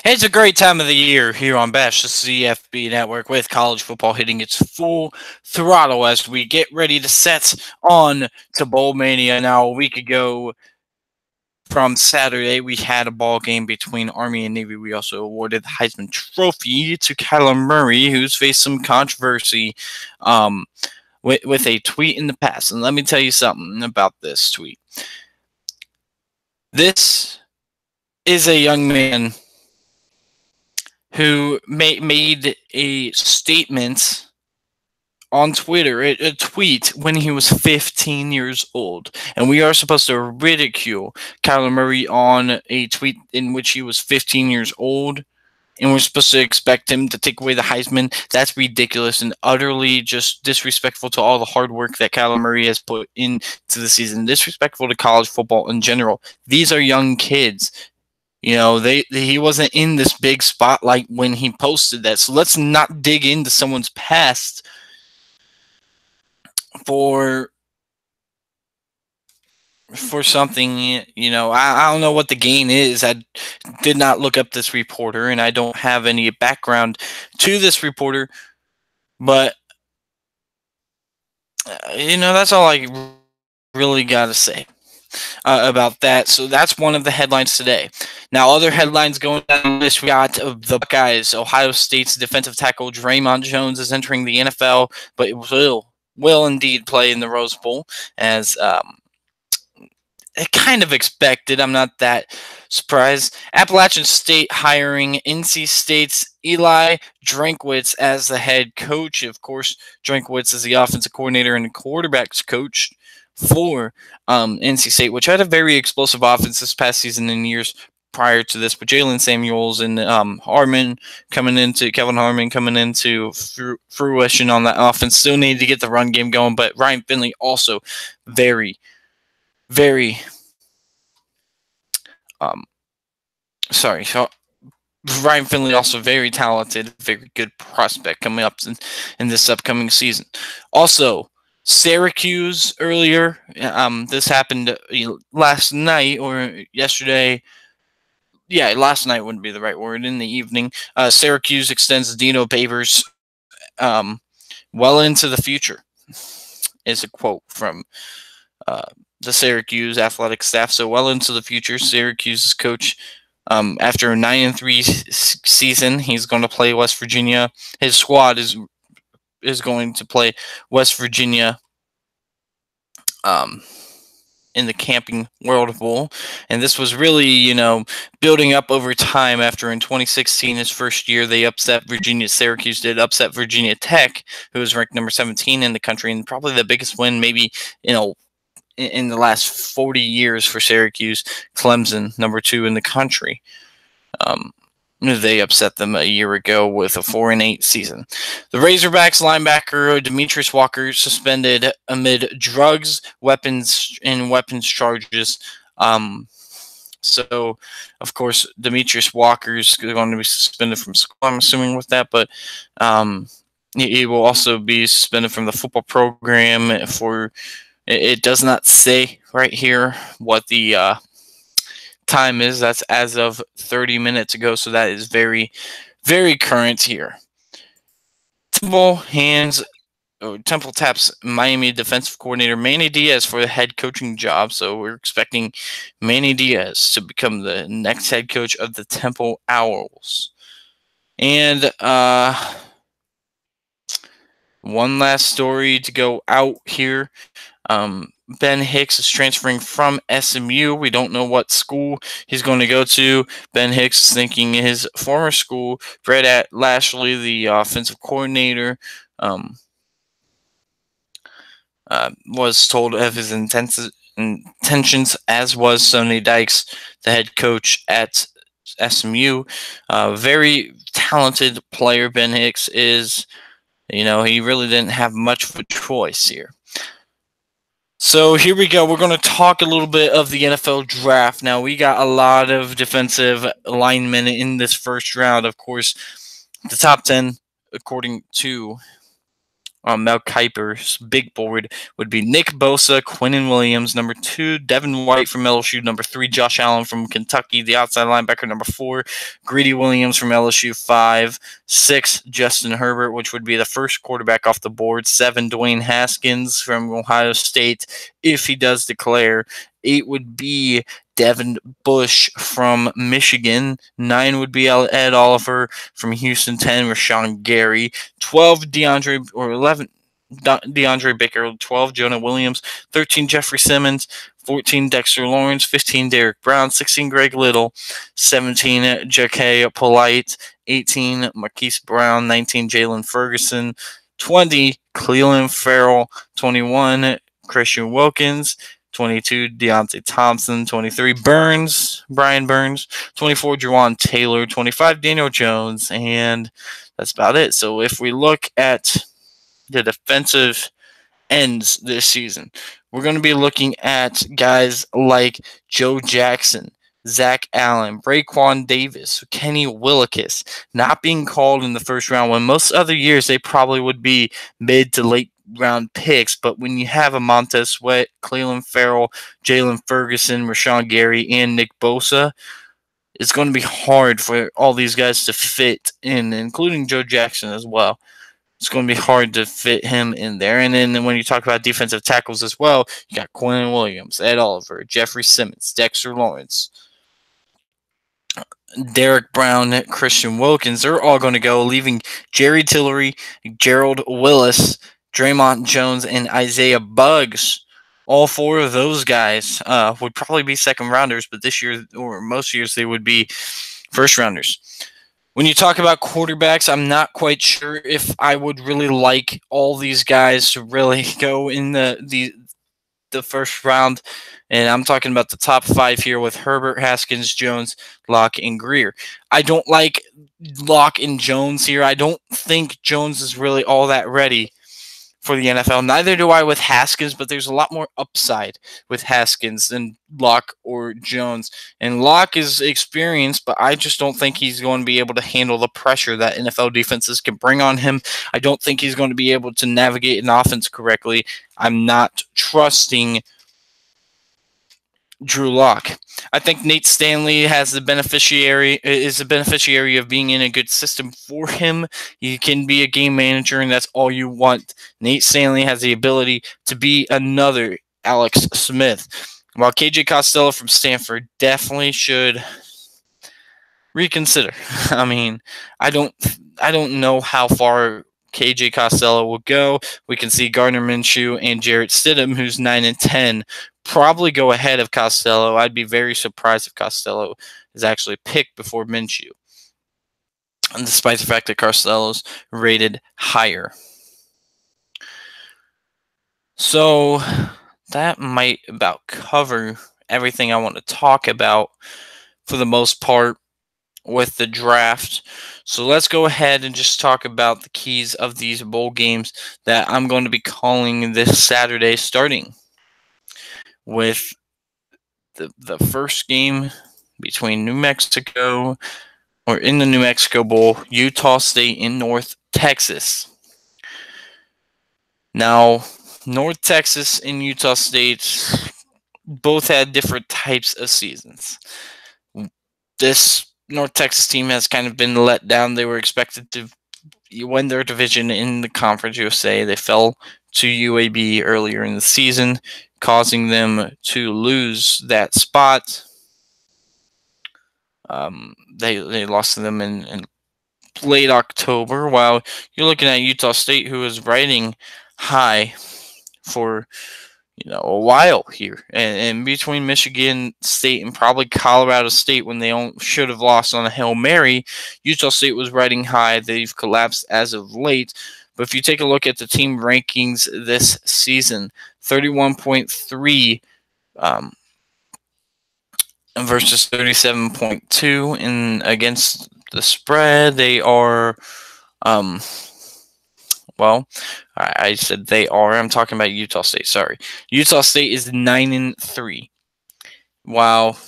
It's a great time of the year here on Bash, the CFB network, with college football hitting its full throttle as we get ready to set on to Bowl Mania. Now, a week ago from Saturday, we had a ball game between Army and Navy. We also awarded the Heisman Trophy to Kyler Murray, who's faced some controversy um, with a tweet in the past. And let me tell you something about this tweet. This is a young man who made a statement on Twitter, a tweet when he was 15 years old. And we are supposed to ridicule Kyler Murray on a tweet in which he was 15 years old. And we're supposed to expect him to take away the Heisman. That's ridiculous and utterly just disrespectful to all the hard work that Kyler Murray has put into the season. Disrespectful to college football in general. These are young kids. You know, he wasn't in this big spotlight when he posted that. So let's not dig into someone's past for something. You know, I don't know what the gain is. I did not look up this reporter, and I don't have any background to this reporter. But you know, that's all I really got to say about that. So that's one of the headlines today. Now, other headlines going down this, we got the Buckeyes. Ohio State's defensive tackle Draymond Jones is entering the NFL, but it will indeed play in the Rose Bowl, as kind of expected. I'm not that surprised. Appalachian State hiring NC State's Eli Drinkwitz as the head coach. Of course, Drinkwitz is the offensive coordinator and quarterbacks coach for NC State, which had a very explosive offense this past season and years prior to this. But Jalen Samuels and Kevin Harmon coming into fruition on that offense. Still need to get the run game going, but Ryan Finley also very sorry. So Ryan Finley also very talented, very good prospect coming up in this upcoming season. Also, Syracuse earlier. This happened last night or yesterday. Yeah, last night wouldn't be the right word. In the evening, Syracuse extends Dino Babers well into the future, is a quote from the Syracuse athletic staff. So well into the future, Syracuse's coach, after a 9-3 season, he's going to play West Virginia. His squad is going to play West Virginia in the Camping World Bowl. And this was really, building up over time after in 2016, his first year, they upset Virginia. Syracuse did upset Virginia Tech, who was ranked number 17 in the country, and probably the biggest win maybe, in the last 40 years for Syracuse. Clemson, number 2 in the country. They upset them a year ago with a 4-8 season. The Razorbacks linebacker Demetrius Walker suspended amid drugs, weapons charges. So, of course, Demetrius Walker's going to be suspended from school, I'm assuming, with that, but he will also be suspended from the football program for. It does not say right here what the time is. That's as of 30 minutes ago, so that is very, very current here. Temple taps Miami defensive coordinator Manny Diaz for the head coaching job, so we're expecting Manny Diaz to become the next head coach of the Temple Owls. And one last story to go out here. Ben Hicks is transferring from SMU. We don't know what school he's going to go to. Ben Hicks is thinking his former school. Brett Lashley, the offensive coordinator, was told of his intentions, as was Sonny Dykes, the head coach at SMU. Very talented player Ben Hicks is. He really didn't have much of a choice here. So here we go. We're going to talk a little bit of the NFL draft. Now, we got a lot of defensive linemen in this first round. Of course, the top 10, according to Mel Kiper's big board would be Nick Bosa, Quinnen Williams, number 2, Devin White from LSU, number 3, Josh Allen from Kentucky, the outside linebacker, number 4, Greedy Williams from LSU, 5, 6, Justin Herbert, which would be the first quarterback off the board, 7, Dwayne Haskins from Ohio State, if he does declare, 8 would be Devin Bush from Michigan, 9 would be Ed Oliver from Houston, 10, Rashawn Gary, 12, 11, DeAndre Baker, 12, Jonah Williams, 13, Jeffrey Simmons, 14, Dexter Lawrence, 15, Derek Brown, 16, Greg Little, 17, J.K. Polite, 18, Marquise Brown, 19, Jalen Ferguson, 20, Cleveland Farrell, 21, Christian Wilkins, 22, Deontay Thompson, 23, Brian Burns, 24, Juwan Taylor, 25, Daniel Jones, and that's about it. So if we look at the defensive ends this season, we're going to be looking at guys like Joe Jackson, Zach Allen, Raekwon Davis, Kenny Willekes, not being called in the first round when most other years they probably would be mid to late round picks. But when you have a Montez Sweat, Cleveland Farrell, Jalen Ferguson, Rashawn Gary, and Nick Bosa, it's going to be hard for all these guys to fit in, including Joe Jackson as well. It's going to be hard to fit him in there. And then when you talk about defensive tackles as well, you got Quinnen Williams, Ed Oliver, Jeffrey Simmons, Dexter Lawrence, Derek Brown, Christian Wilkins. They're all going to go, leaving Jerry Tillery, Gerald Willis, Draymond Jones, and Isaiah Buggs. All 4 of those guys would probably be second rounders, but this year, or most years, they would be first rounders. When you talk about quarterbacks, I'm not quite sure if I would really like all these guys to really go in the first round. And I'm talking about the top 5 here with Herbert, Haskins, Jones, Locke, and Greer. I don't like Locke and Jones here. I don't think Jones is really all that ready for the NFL. Neither do I with Haskins, but there's a lot more upside with Haskins than Locke or Jones. And Locke is experienced, but I just don't think he's going to be able to handle the pressure that NFL defenses can bring on him. I don't think he's going to be able to navigate an offense correctly. I'm not trusting Drew Lock. I think Nate Stanley is the beneficiary of being in a good system for him. He can be a game manager, and that's all you want. Nate Stanley has the ability to be another Alex Smith. While KJ Costello from Stanford definitely should reconsider. I mean, I don't know how far KJ Costello will go. We can see Gardner Minshew and Jarrett Stidham, who's 9 and 10, probably go ahead of Costello. I'd be very surprised if Costello is actually picked before Minshew, and despite the fact that Costello's rated higher. So that might about cover everything I want to talk about for the most part with the draft. So let's go ahead and just talk about the keys of these bowl games that I'm going to be calling this Saturday, starting with the first game between New Mexico, or in the New Mexico Bowl, Utah State in North Texas. Now, North Texas and Utah State both had different types of seasons. This North Texas team has kind of been let down. They were expected to win their division in the Conference USA. They fell to UAB earlier in the season, causing them to lose that spot. They lost to them in late October, while you're looking at Utah State, who is riding high for a while here, and between Michigan State and probably Colorado State, when they should have lost on a Hail Mary, Utah State was riding high. They've collapsed as of late. But if you take a look at the team rankings this season, 31.3 versus 37.2 in against the spread. They are I said they are. I'm talking about Utah State. Sorry. Utah State is 9 and 3. While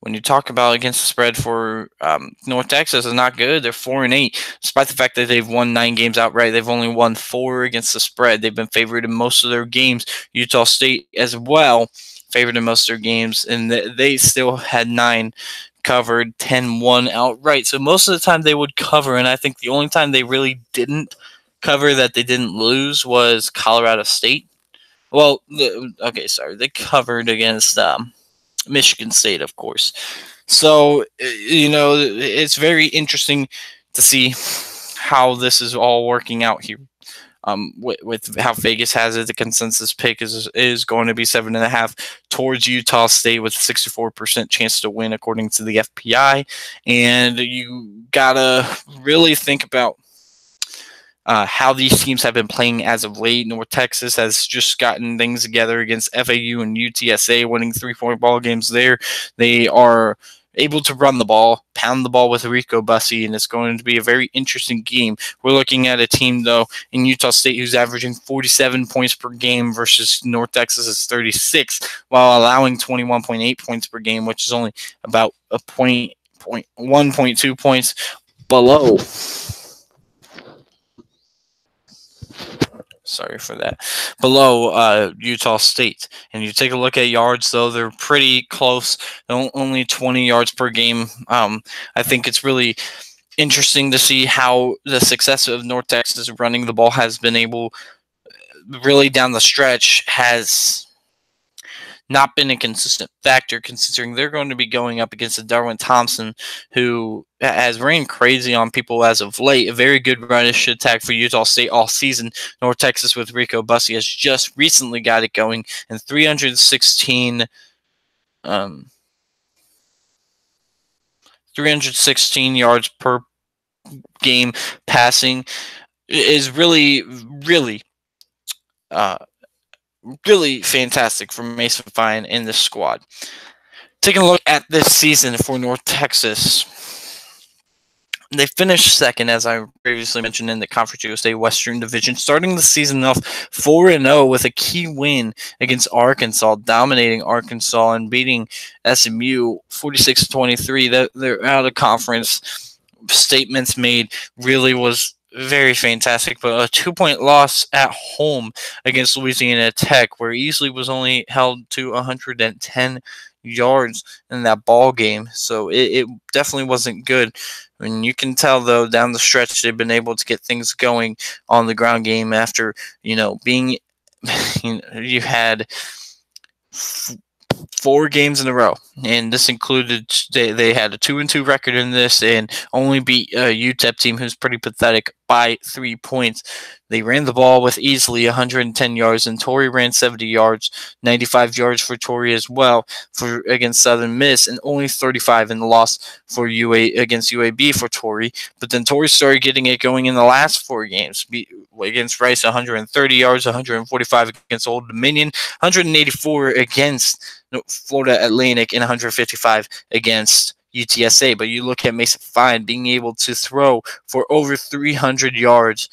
when you talk about against the spread for North Texas, is not good. They're 4-8, despite the fact that they've won 9 games outright. They've only won 4 against the spread. They've been favored in most of their games. Utah State as well, favored in most of their games, and they still had 9 covered, 10-1 outright. So most of the time they would cover, and I think the only time they really didn't cover that they didn't lose was Colorado State. Well, they covered against Michigan State, of course. So, it's very interesting to see how this is all working out here. With how Vegas has it, the consensus pick is going to be 7.5 towards Utah State with a 64% chance to win, according to the FPI. And you gotta really think about how these teams have been playing as of late. North Texas has just gotten things together against FAU and UTSA, winning 3-point ball games there. They are able to run the ball, pound the ball with Rico Bussey, and it's going to be a very interesting game. We're looking at a team, though, in Utah State who's averaging 47 points per game versus North Texas' 36, while allowing 21.8 points per game, which is only about 1.2 points below. Sorry for that. Below Utah State. And you take a look at yards, though, they're pretty close. Only 20 yards per game. I think it's really interesting to see how the success of North Texas running the ball has been able, really down the stretch, has not been a consistent factor, considering they're going to be going up against a Darwin Thompson who has ran crazy on people as of late. A very good rush attack for Utah State all season. North Texas with Rico Bussey has just recently got it going, and 316 yards per game passing is really fantastic from Mason Fine in this squad. Taking a look at this season for North Texas, they finished second, as I previously mentioned, in the Conference USA Western Division, starting the season off 4-0 with a key win against Arkansas, dominating Arkansas and beating SMU 46-23. They're out of conference. Statements made really was very fantastic, but a 2-point loss at home against Louisiana Tech, where Easley was only held to 110 yards in that ball game. So it definitely wasn't good. I mean, you can tell, though, down the stretch they've been able to get things going on the ground game after, being, you had 4 games in a row, and this included they had a 2-2 record in this, and only beat a UTEP team who's pretty pathetic by 3 points. They ran the ball with easily 110 yards, and Torrey ran 70 yards, 95 yards for Torrey as well against Southern Miss, and only 35 in the loss for against UAB for Torrey. But then Torrey started getting it going in the last 4 games. Against Rice, 130 yards, 145 against Old Dominion, 184 against Florida Atlantic, and 155 against UTSA. But you look at Mason Fine being able to throw for over 300 yards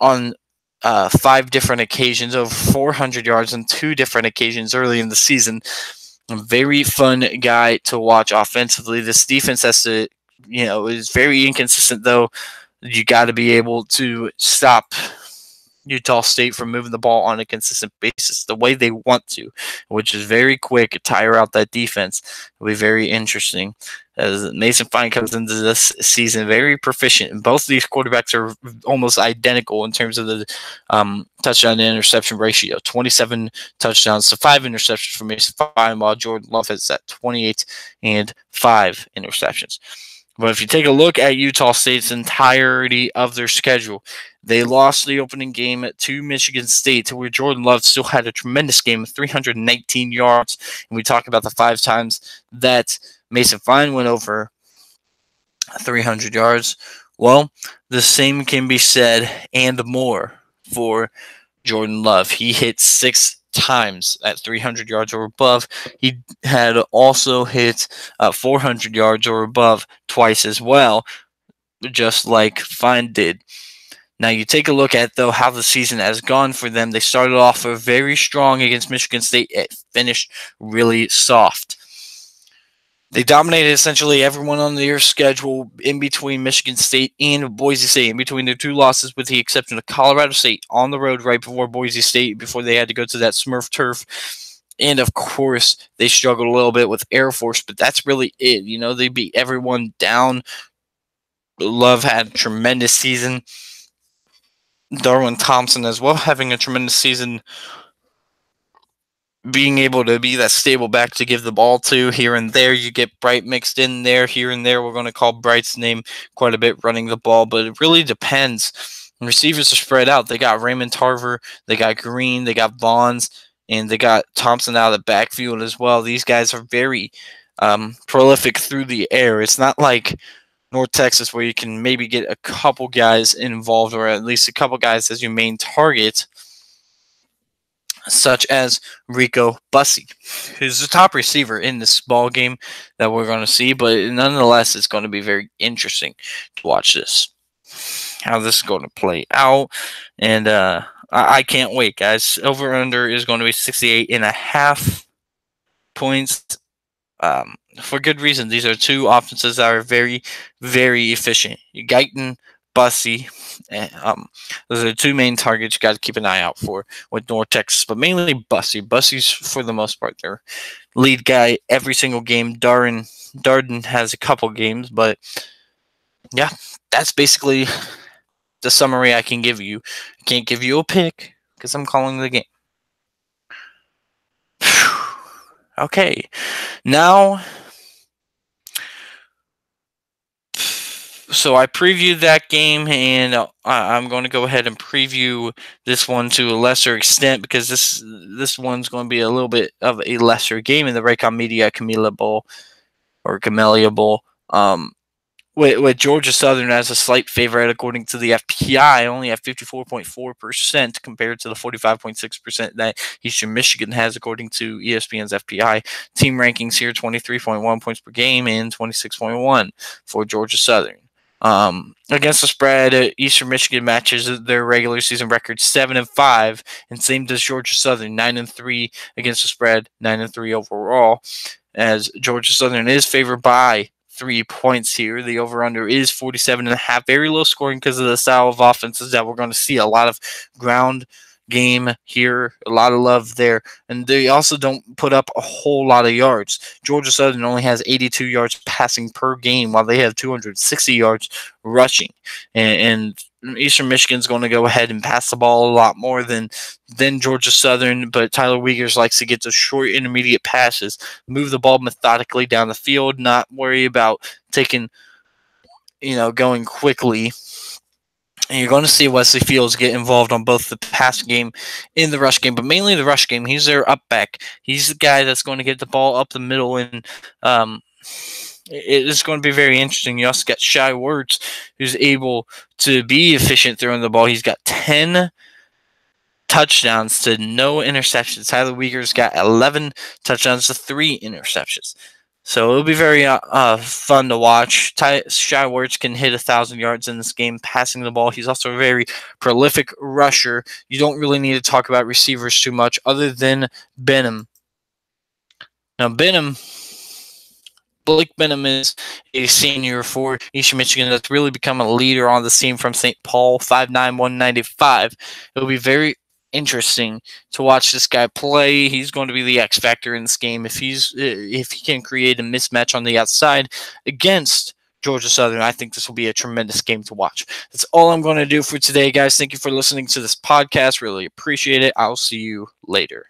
on 5 different occasions, over 400 yards on 2 different occasions early in the season. A very fun guy to watch offensively. This defense has to, is very inconsistent, though. You got to be able to stop Utah State from moving the ball on a consistent basis the way they want to, which is very quick, tire out that defense. It'll be very interesting as Mason Fine comes into this season very proficient. And both of these quarterbacks are almost identical in terms of the touchdown to interception ratio. 27 touchdowns to 5 interceptions for Mason Fine, while Jordan Love is at 28 and 5 interceptions. But if you take a look at Utah State's entirety of their schedule, they lost the opening game to Michigan State, where Jordan Love still had a tremendous game of 319 yards. And we talk about the 5 times that Mason Fine went over 300 yards. Well, the same can be said and more for Jordan Love. He hit 6 times at 300 yards or above. He had also hit 400 yards or above twice as well, just like Fine did. Now you take a look at, though, how the season has gone for them. They started off very strong against Michigan State. It finished really soft. They dominated essentially everyone on their schedule in between Michigan State and Boise State, in between their 2 losses, with the exception of Colorado State on the road right before Boise State, before they had to go to that Smurf turf. And, of course, they struggled a little bit with Air Force, but that's really it. They beat everyone down. Love had a tremendous season. Darwin Thompson as well having a tremendous season, being able to be that stable back to give the ball to here and there. You get Bright mixed in there, here and there. We're going to call Bright's name quite a bit running the ball, but it really depends. Receivers are spread out. They got Raymond Tarver, they got Green, they got Bonds, and they got Thompson out of the backfield as well. These guys are very prolific through the air. It's not like North Texas where you can maybe get a couple guys involved, or at least a couple guys as your main target, such as Rico Bussey, who's the top receiver in this ball game that we're going to see. But nonetheless, it's going to be very interesting to watch this, how this is going to play out. And I can't wait, guys. Over-under is going to be 68.5 points. For good reason. These are 2 offenses that are very, very efficient. Guyton, Bussey, those are the 2 main targets you got to keep an eye out for with North Texas, but mainly Bussey. Bussey's, for the most part, their lead guy every single game. Darden has a couple games, but yeah, that's basically the summary I can give you. I can't give you a pick because I'm calling the game. Okay, now, so I previewed that game, and I'm going to go ahead and preview this one to a lesser extent, because this one's going to be a little bit of a lesser game in the Raycom Media Camellia Bowl, or Camellia Bowl. With Georgia Southern as a slight favorite according to the FPI, only at 54.4% compared to the 45.6% that Eastern Michigan has according to ESPN's FPI. Team rankings here, 23.1 points per game and 26.1 for Georgia Southern. Against the spread, Eastern Michigan matches their regular season record 7-5, and same does Georgia Southern, 9-3 against the spread, 9-3 overall, as Georgia Southern is favored by 3 points here. The over-under is 47.5. Very low scoring because of the style of offenses that we're going to see. A lot of ground game here, a lot of love there, and they also don't put up a whole lot of yards. Georgia Southern only has 82 yards passing per game, while they have 260 yards rushing, and Eastern Michigan's going to go ahead and pass the ball a lot more than Georgia Southern, but Tyler Wiegers likes to get those short intermediate passes, move the ball methodically down the field, not worry about going quickly. And you're going to see Wesley Fields get involved on both the pass game and the rush game, but mainly the rush game. He's their up back. He's the guy that's going to get the ball up the middle, and it is going to be very interesting. You also got Shy Wertz, who's able to be efficient throwing the ball. He's got 10 touchdowns to no interceptions. Tyler Wiegers got 11 touchdowns to 3 interceptions. So it'll be very fun to watch. Shy Wertz can hit 1,000 yards in this game passing the ball. He's also a very prolific rusher. You don't really need to talk about receivers too much other than Benham. Now, Blake Benham is a senior for Eastern Michigan that's really become a leader on the scene from St. Paul, 5'9", 195. It'll be very interesting to watch this guy play. He's going to be the X factor in this game if he can create a mismatch on the outside against Georgia Southern. I think this will be a tremendous game to watch. That's all I'm going to do for today, guys. Thank you for listening to this podcast. Really appreciate it. I'll see you later.